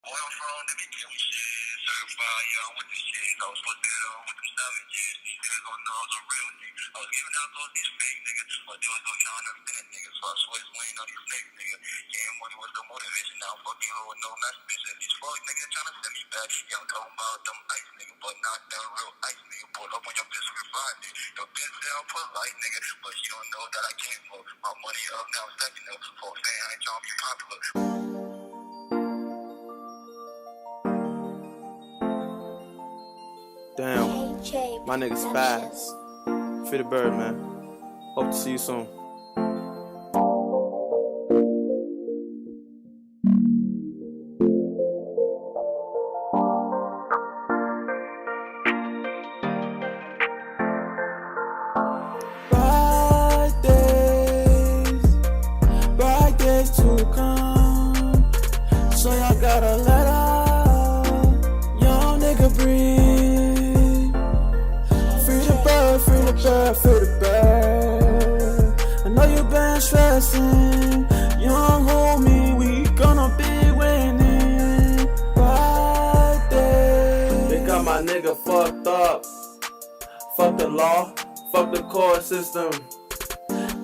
Where I'm from, they be killing shit. Certified young with the shit. I was supposed to get on with them 7 years. These niggas don't know I was a real nigga. I was giving out those these fake niggas. But they was going to understand niggas. So I swear it's winning on these fake niggas. Getting money was the motivation. Now I'm fucking hoe with no masturbation. These fuck niggas trying to send me back. Yeah, I'm talking about them ice niggas. But not that real ice nigga. Pull up on your bitch refined it. Your bitch down polite nigga. But she don't know that I came for my money up now. Stacking up for a fan. I ain't trying to be popular. Damn, my nigga Spaz. Free the bird, man. Hope to see you soon. Bright days to come. So y'all gotta let out. Young nigga breathe. Free the bird. I know you been stressing. Young homie, we gonna be winning. Right there. They got my nigga fucked up. Fuck the law, fuck the court system.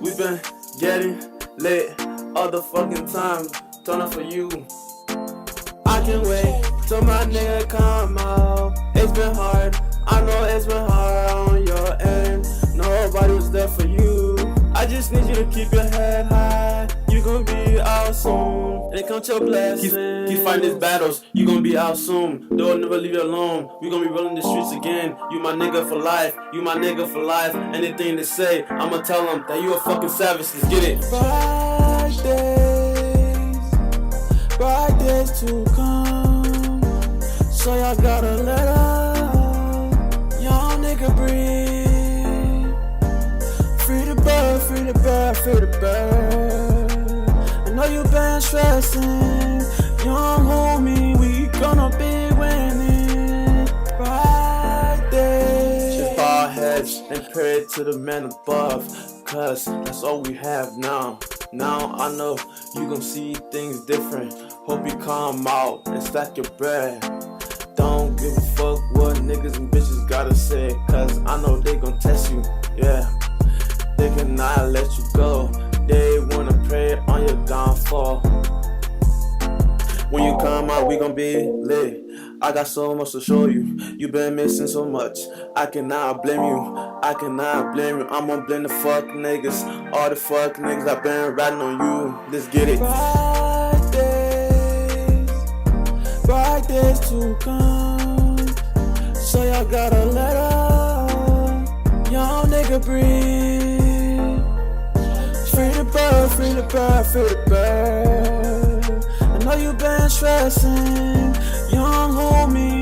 We been getting lit all the fucking time. Turn up for you. I can't wait till my nigga come out. It's been hard, I know it's been hard on your end. Nobody was there for you. I just need you to keep your head high. You gon' be out soon. And count your blessings. Keep fighting these battles. You gon' be out soon. Don't never leave you alone. We gon' be rolling the streets again. You my nigga for life. You my nigga for life. Anything they say, I'ma tell them that you a fucking savage. Let's get it. Bright days to come. So y'all gotta let out. Young nigga breathe. Free the bird, free the bird, free the bird. I know you been stressing. Young homie, we gonna be winning. Right there. Shift our heads and pray to the man above. Cause that's all we have now. Now I know you gon' see things different. Hope you come out and stack your bread. Don't give a fuck what niggas and bitches gotta say. Cause I know they gon' test you, yeah. They cannot let you go. They wanna prey on your downfall. When you come out, we gon' be lit. I got so much to show you. You been missing so much. I cannot blame you. I cannot blame you. I'm gonna blame the fuck niggas. All the fuck niggas that been ratting on you. Let's get it. Bright days to come. So y'all gotta let out. Young nigga breathe. Free the bird, free the bird, free the bird. I know you been stressing. Young homie,